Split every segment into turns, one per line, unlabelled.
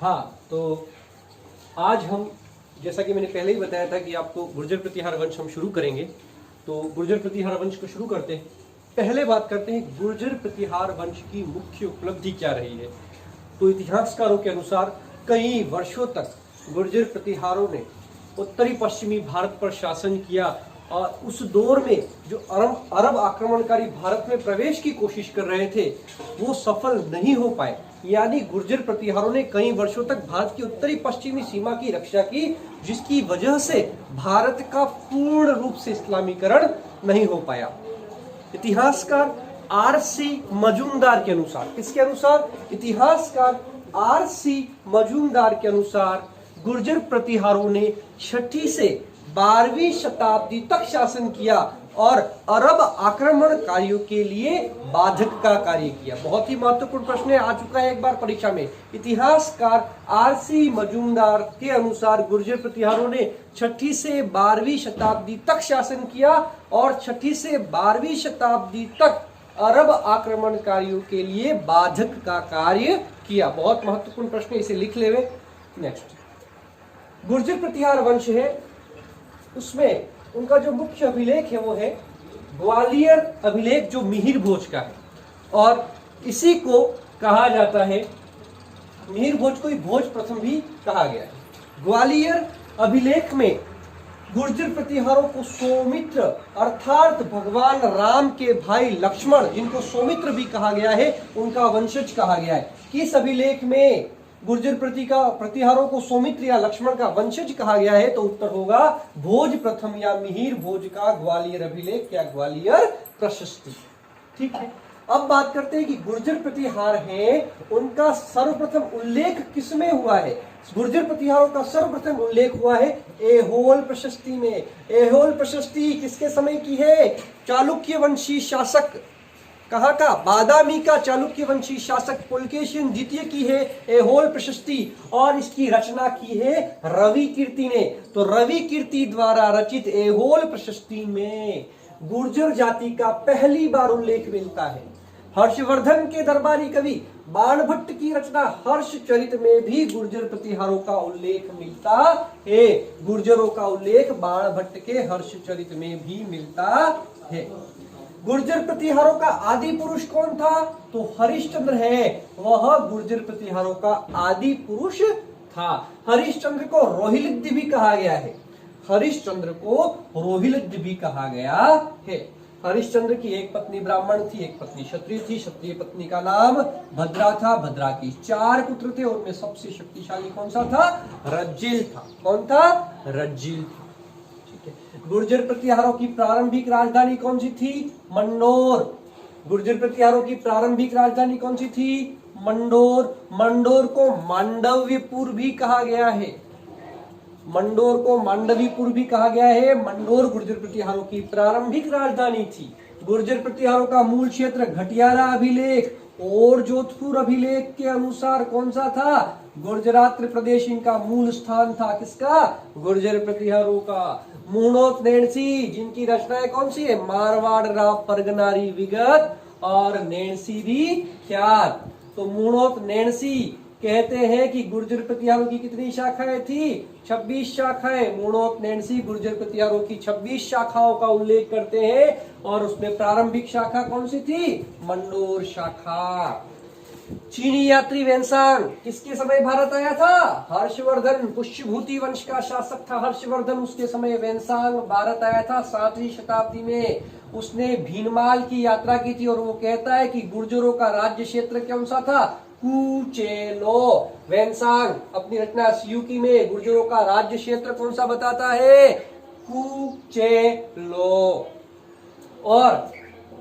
हाँ, तो आज हम, जैसा कि मैंने पहले ही बताया था कि आपको गुर्जर प्रतिहार वंश हम शुरू करेंगे, तो गुर्जर प्रतिहार वंश को शुरू करते हैं। पहले बात करते हैं गुर्जर प्रतिहार वंश की मुख्य उपलब्धि क्या रही है। तो इतिहासकारों के अनुसार कई वर्षों तक गुर्जर प्रतिहारों ने उत्तरी पश्चिमी भारत पर शासन किया और उस दौर में जो अरब आक्रमणकारी भारत में प्रवेश की कोशिश कर रहे थे वो सफल नहीं हो पाए। यानी गुर्जर प्रतिहारों ने कई वर्षों तक भारत की उत्तरी पश्चिमी सीमा की रक्षा की, जिसकी वजह से भारत का पूर्ण रूप से इस्लामीकरण नहीं हो पाया। इतिहासकार आर.सी. मजूमदार के अनुसार, किसके अनुसार? इतिहासकार आर.सी. मजूमदार के अनुसार गुर्जर प्रतिहारों ने 6ठी से 12वीं शताब्दी तक शासन किया और अरब आक्रमणकारियों के लिए बाधक का कार्य किया। बहुत ही महत्वपूर्ण प्रश्न आ चुका है एक बार परीक्षा में। इतिहासकार आर.सी. मजूमदार के अनुसार गुर्जर प्रतिहारों ने 6ठी से 12वीं शताब्दी तक शासन किया और 6ठी से 12वीं शताब्दी तक अरब आक्रमणकारियों के लिए बाधक का कार्य किया। बहुत महत्वपूर्ण प्रश्न, इसे लिख लेवे। नेक्स्ट, गुर्जर प्रतिहार वंश है, उसमें उनका जो मुख्य अभिलेख है वो है ग्वालियर अभिलेख, जो मिहिर भोज का है और इसी को कहा जाता है, मिहिर भोज को ही भोज प्रथम भी कहा गया है। ग्वालियर अभिलेख में गुर्जर प्रतिहारों को सौमित्र अर्थात भगवान राम के भाई लक्ष्मण, जिनको सौमित्र भी कहा गया है, उनका वंशज कहा गया है। किस अभिलेख में गुर्जर प्रतिहारों को सौमित्र या लक्ष्मण का वंशज कहा गया है? तो उत्तर होगा भोज प्रथम या मिहिर भोज का ग्वालियर अभिलेख या ग्वालियर प्रशस्ति। ठीक है, अब बात करते हैं कि गुर्जर प्रतिहार हैं, उनका सर्वप्रथम उल्लेख किसमें हुआ है? गुर्जर प्रतिहारों का सर्वप्रथम उल्लेख हुआ है ऐहोल प्रशस्ति में। ऐहोल प्रशस्ति किसके समय की है? चालुक्य वंशी शासक, कहाँ का? बादामी का चालुक्य वंशी शासक पुलकेशिन द्वितीय की है ऐहोल प्रशस्ति, और इसकी रचना की है रवि कीर्ति ने। तो रवि कीर्ति द्वारा रचित ऐहोल प्रशस्ति में गुर्जर जाति का पहली बार उल्लेख मिलता है। हर्षवर्धन के दरबारी कवि बाणभट्ट की रचना हर्षचरित में भी गुर्जर प्रतिहारों का उल्लेख मिलता है। गुर्जरों का उल्लेख बाणभट्ट के हर्षचरित में भी मिलता है। गुर्जर प्रतिहारों का आदि पुरुष कौन था? तो हरिश्चंद्र है, वह गुर्जर प्रतिहारों का आदि पुरुष था। हरिश्चंद्र को रोहिलिद्ध भी कहा गया है। हरिश्चंद्र को रोहिलिद्ध भी कहा गया है। हरिश्चंद्र की एक पत्नी ब्राह्मण थी, एक पत्नी क्षत्रिय थी। क्षत्रिय पत्नी का नाम भद्रा था। भद्रा की 4 पुत्र थे, उनमें सबसे शक्तिशाली कौन सा था? रज्जिल था। कौन था? रज्जिल था। गुर्जर प्रतिहारों की प्रारंभिक राजधानी कौन सी थी? मंडोर। गुर्जर प्रतिहारों की प्रारंभिक राजधानी कौन सी थी? मंडोर। मंडोर को मांडव्यपुर भी कहा गया है। मंडोर को मांडवीपुर भी कहा गया है। मंडोर गुर्जर प्रतिहारों की प्रारंभिक राजधानी थी। गुर्जर प्रतिहारों का मूल क्षेत्र घटियाला अभिलेख और जोधपुर अभिलेख के अनुसार कौन सा था? गुर्जरात्र प्रदेश इनका मूल स्थान था। किसका? गुर्जर प्रतिहारों का। मूणोत नैणसी, जिनकी रचनाएं कौन सी है? मारवाड़ राव परगनारी विगत और नैणसी ख्यात। तो मूणोत नैणसी कहते हैं कि गुर्जर प्रतिहारों की कितनी शाखाएं थी? 26 शाखाएं। मूणोत नैणसी गुर्जर प्रतिहारों की 26 शाखाओं का उल्लेख करते हैं और उसमें प्रारंभिक शाखा कौन सी थी? मंडोर शाखा। चीनी यात्री वेनसांग किसके समय भारत आया था? हर्षवर्धन, पुष्यभूति वंश का शासक था हर्षवर्धन, उसके समय वेनसांग भारत आया था 7वीं शताब्दी में। उसने भीनमाल की यात्रा की थी और वो कहता है कि गुर्जरों का राज्य क्षेत्र कौन सा था? कुचेलो। वेनसांग अपनी रचना सियूकी में गुर्जरों का राज्य क्षेत्र कौन सा बताता है? कुचेलो। और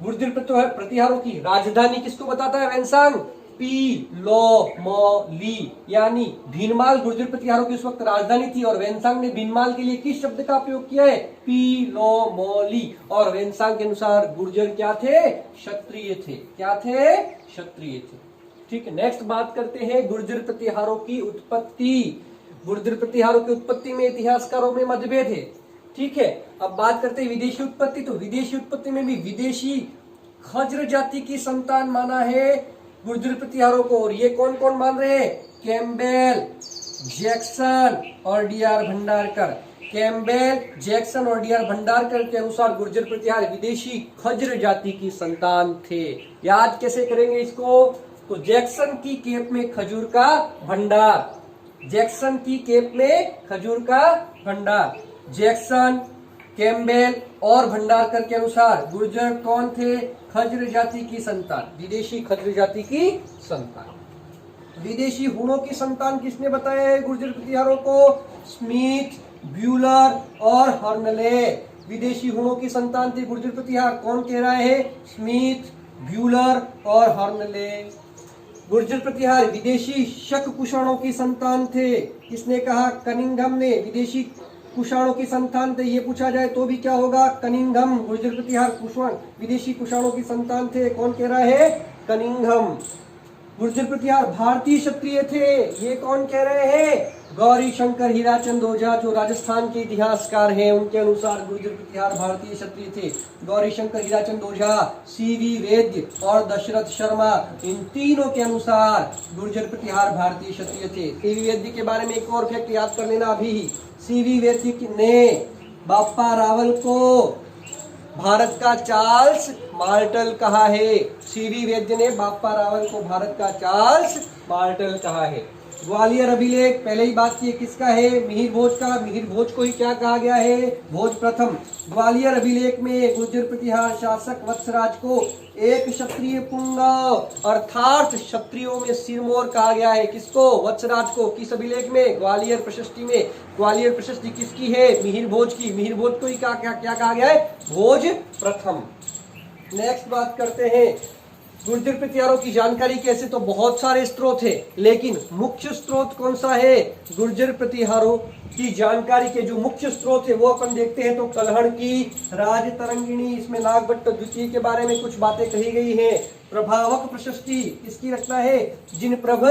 गुर्जर प्रतिहारों की राजधानी किसको बताता है वेनसांग? पीलोमली, यानी भीनमाल गुर्जर प्रतिहारों की उस वक्त राजधानी थी और वेनसांग ने भीनमाल के लिए किस शब्द का प्रयोग किया है? पीलोमली। और वेनसांग के अनुसार गुर्जर क्या थे? क्षत्रिय थे। क्या थे? क्षत्रिय थे। ठीक है, नेक्स्ट बात करते हैं गुर्जर प्रतिहारों की उत्पत्ति। गुर्जर प्रतिहारों की उत्पत्ति में इतिहासकारों में मतभेद है। ठीक है, अब बात करते हैं विदेशी उत्पत्ति। तो विदेशी उत्पत्ति में भी विदेशी खज्र जाति की संतान माना है गुर्जर प्रतिहारों को। और ये कौन कौन मान रहे हैं? कैम्पबेल, जैक्सन और डी.आर. भंडारकर। कैम्पबेल, जैक्सन और डी.आर. भंडारकर के अनुसार गुर्जर प्रतिहार विदेशी खज्र जाति की संतान थे। याद कैसे करेंगे इसको? तो जैक्सन की केप में खजूर का भंडार, जैक्सन की केप में खजूर का भंडार। जैक्सन, कैम्पबेल और भंडारकर के अनुसार गुर्जर कौन थे? खज्र जाति की संतान, विदेशी खज्र जाति की संतान। विदेशी हुणों की संतान किसने बताया है गुर्जर प्रतिहारों को? स्मिथ, ब्यूलर और हर्नले। विदेशी हुणों की संतान थे गुर्जर प्रतिहार। कौन कह रहा है? स्मिथ, ब्यूलर और हर्नले। गुर्जर प्रतिहार विदेशी शक कुषाणों की संतान थे। किसने कहा? कनिंघम ने। विदेशी कुषाणों की संतान थे, ये पूछा जाए तो भी क्या होगा? कनिंघम। गुर्जर प्रतिहार कुषाण विदेशी कुषाणों की संतान थे। कौन कह रहा है? कनिंघम। गुर्जर प्रतिहार भारतीय क्षत्रिय थे, ये कौन कह रहे हैं? गौरी शंकर हीराचंद ओझा, जो राजस्थान के इतिहासकार हैं, उनके अनुसार गुर्जर प्रतिहार भारतीय क्षत्रिय थे। गौरी शंकर हीराचंद ओझा, सी.वी. वैद्य और दशरथ शर्मा, इन तीनों के अनुसार गुर्जर प्रतिहार भारतीय क्षत्रिय थे। सी.वी. वैद्य के बारे में एक और फैक्ट याद कर लेना अभी। सी.वी. वैद्य ने बाप्पा रावल को भारत का चार्ल्स मार्टल कहा है। सी.वी. वैद्य ने बाप्पा रावल को भारत का चार्ल्स मार्टल कहा है। ग्वालियर अभिलेख पहले ही बात की, किसका है? मिहिर भोज का। मिहिर भोज को ही क्या कहा गया है? भोज प्रथम। ग्वालियर अभिलेख में गुर्जर प्रतिहार शासक वत्सराज को एक क्षत्रिय पुंगव अर्थात क्षत्रियों में सिरमौर कहा गया है। किसको? वत्सराज को। किस अभिलेख में? ग्वालियर प्रशस्ति में। ग्वालियर प्रशस्ति किसकी है? मिहिर भोज की। मिहिर भोज को ही क्या कहा गया है? भोज प्रथम। नेक्स्ट बात करते हैं गुर्जर प्रतिहारों की जानकारी के। ऐसे तो बहुत सारे स्रोत है, लेकिन मुख्य स्रोत कौन सा है? गुर्जर प्रतिहारों की जानकारी के जो मुख्य स्रोत है वो अपन देखते हैं तो कल्हड़ की राज तरंगिणी, इसमें नागभट्ट द्वितीय के बारे में कुछ बातें कही गई हैं। प्रभावक प्रशस्ति किसकी रचना है? जिनप्रभ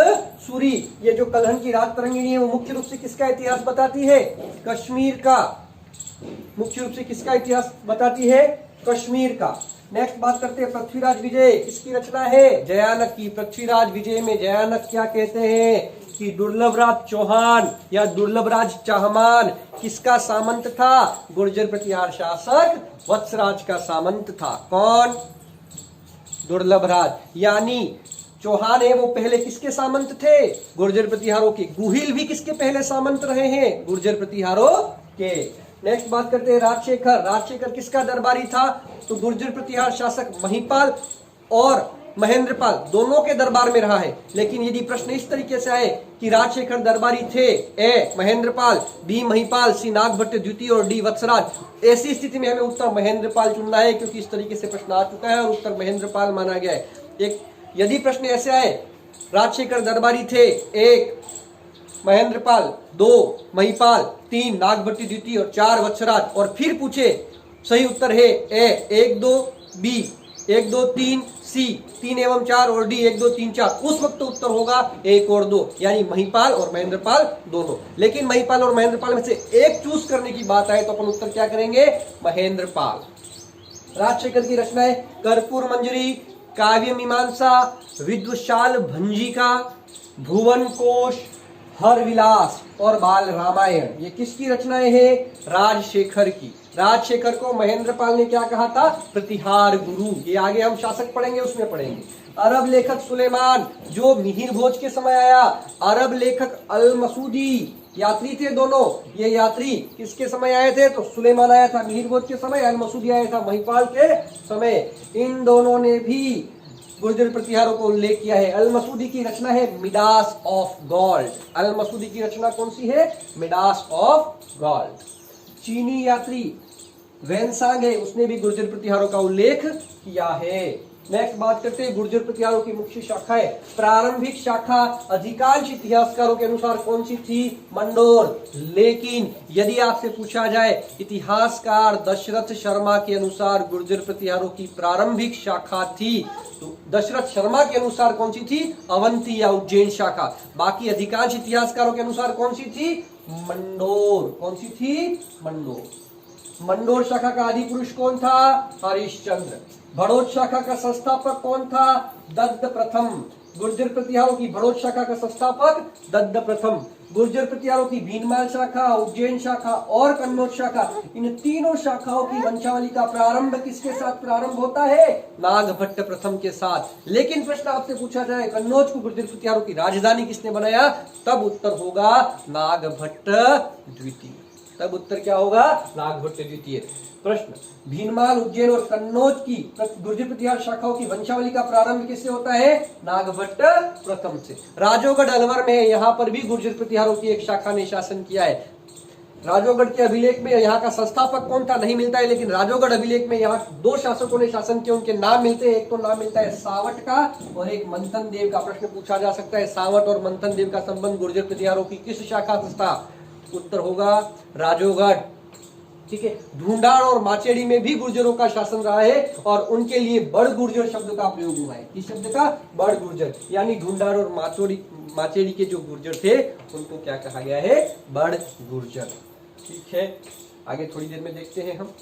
सूरी। ये जो कल्हड़ की राज तरंगिणी है वो मुख्य रूप से किसका इतिहास बताती है? कश्मीर का। मुख्य रूप से किसका इतिहास बताती है? कश्मीर का। नेक्स्ट बात करते हैं पृथ्वीराज विजय, इसकी रचना है जयानक की। पृथ्वीराज विजय में जयानक क्या कहते हैं कि दुर्लभराज चौहान या दुर्लभराज चाहमान किसका सामंत था? गुर्जर प्रतिहार शासक वत्सराज का सामंत था। कौन? दुर्लभराज। यानी चौहान है वो पहले किसके सामंत थे? गुर्जर प्रतिहारों के। गुहिल भी किसके पहले सामंत रहे हैं? गुर्जर प्रतिहारों के। नेक्स्ट बात करते हैं राजशेखर। राजशेखर किसका दरबारी था? तो गुर्जर प्रतिहार शासक महिपाल और महेंद्रपाल दोनों के दरबार में रहा है। लेकिन यदि प्रश्न इस तरीके से आए कि राजशेखर दरबारी थे, ए महेंद्रपाल, बी महिपाल, सी नागभट्ट द्वितीय और डी वत्सराज, ऐसी स्थिति में हमें उत्तर महेंद्रपाल चुनना है, क्योंकि इस तरीके से प्रश्न आ चुका है और उत्तर महेंद्रपाल माना गया है। एक यदि प्रश्न ऐसे आए राजशेखर दरबारी थे, एक महेंद्रपाल, दो महिपाल, तीन नागभट्ट द्वितीय और चार वत्सराज, और फिर पूछे सही उत्तर है ए 1 2, बी 1 2 3, सी 3 एवं 4 और डी 1 2 3 4, उस वक्त तो उत्तर होगा 1 और 2, यानी महिपाल और महेंद्रपाल दोनों। लेकिन महिपाल और महेंद्रपाल में से एक चूज करने की बात आए तो अपन उत्तर क्या करेंगे? महेंद्रपाल। राजशेखर की रचनाएं कर्पूर मंजरी, काव्य मीमांसा, विद्वशाल भंजिका, भुवन कोश, हर विलास और बाल रामायण, ये किसकी रचनाएं हैं? राजशेखर की। राजशेखर को महेंद्रपाल ने क्या कहा था? प्रतिहार गुरु। ये आगे हम शासक पढ़ेंगे उसमें पढ़ेंगे। अरब लेखक सुलेमान जो मिहिर भोज के समय आया। अरब लेखक अल मसूदी यात्री थे दोनों। ये यात्री किसके समय आए थे? तो सुलेमान आया था मिहिर भोज के समय, अल मसूदी आया था महिपाल के समय। इन दोनों ने भी गुर्जर प्रतिहारों को उल्लेख किया है। अल मसूदी की रचना है मिडास ऑफ गॉल्ड। अल मसूदी की रचना कौन सी है? Midas of gold. चीनी यात्री वेनसांग है, उसने भी गुर्जर प्रतिहारों का उल्लेख किया है। नेक्स्ट बात करते हैं गुर्जर प्रतिहारों की मुख्य शाखाएं। प्रारंभिक शाखा अधिकांश इतिहासकारों के अनुसार कौन सी थी? मंडोर। लेकिन यदि आपसे पूछा जाए इतिहासकार दशरथ शर्मा के अनुसार गुर्जर प्रतिहारों की प्रारंभिक शाखा थी, तो दशरथ शर्मा के अनुसार कौन सी थी? अवंती या उज्जैन शाखा। बाकी अधिकांश इतिहासकारों के अनुसार कौन सी थी? मंडोर। कौन सी थी? मंडोर। मंडोर शाखा का आदि पुरुष कौन था? हरिश्चंद्र। भड़ोत शाखा का संस्थापक कौन था? दत्त प्रथम। गुर्जर प्रतिहारों की बड़ौद शाखा का संस्थापक दद्द प्रथम। गुर्जर प्रतिहारों की भीनमाल शाखा, उज्जैन शाखा और कन्नौज शाखा, इन तीनों शाखाओं की वंशावली का प्रारंभ किसके साथ प्रारंभ होता है? नागभट्ट प्रथम के साथ। लेकिन प्रश्न आपसे पूछा जाए कन्नौज को गुर्जर प्रतिहारों की राजधानी किसने बनाया, तब उत्तर होगा नागभट्ट द्वितीय। तब उत्तर क्या होगा? नागभट्ट द्वितीय। प्रश्न, भीनमाल, उज्जैन और कन्नौज की गुर्जर प्रतिहार शाखाओं की वंशावली का प्रारंभ किससे होता है? नागभट्ट प्रथम से। राजोगढ़ अलवर में यहाँ पर भी गुर्जर प्रतिहारों की एक शाखा ने शासन किया है। राजोगढ़ के अभिलेख में यहाँ का संस्थापक कौन था नहीं मिलता है, लेकिन राजोगढ़ अभिलेख में यहाँ 2 शासकों ने शासन किया, उनके नाम मिलते हैं। एक तो नाम मिलता है सावट का और एक मंथन देव का। प्रश्न पूछा जा सकता है सावट और मंथन देव का संबंध गुर्जर प्रतिहारों की किस शाखा से था? उत्तर होगा राजोगढ़। ठीक है, ढूंढाड़ और माचेड़ी में भी गुर्जरों का शासन रहा है और उनके लिए बड़ गुर्जर शब्द का प्रयोग हुआ है। किस शब्द का? बड़ गुर्जर। यानी ढूंढाड़ और माचेड़ी के जो गुर्जर थे उनको क्या कहा गया है? बड़ गुर्जर। ठीक है, आगे थोड़ी देर में देखते हैं हम।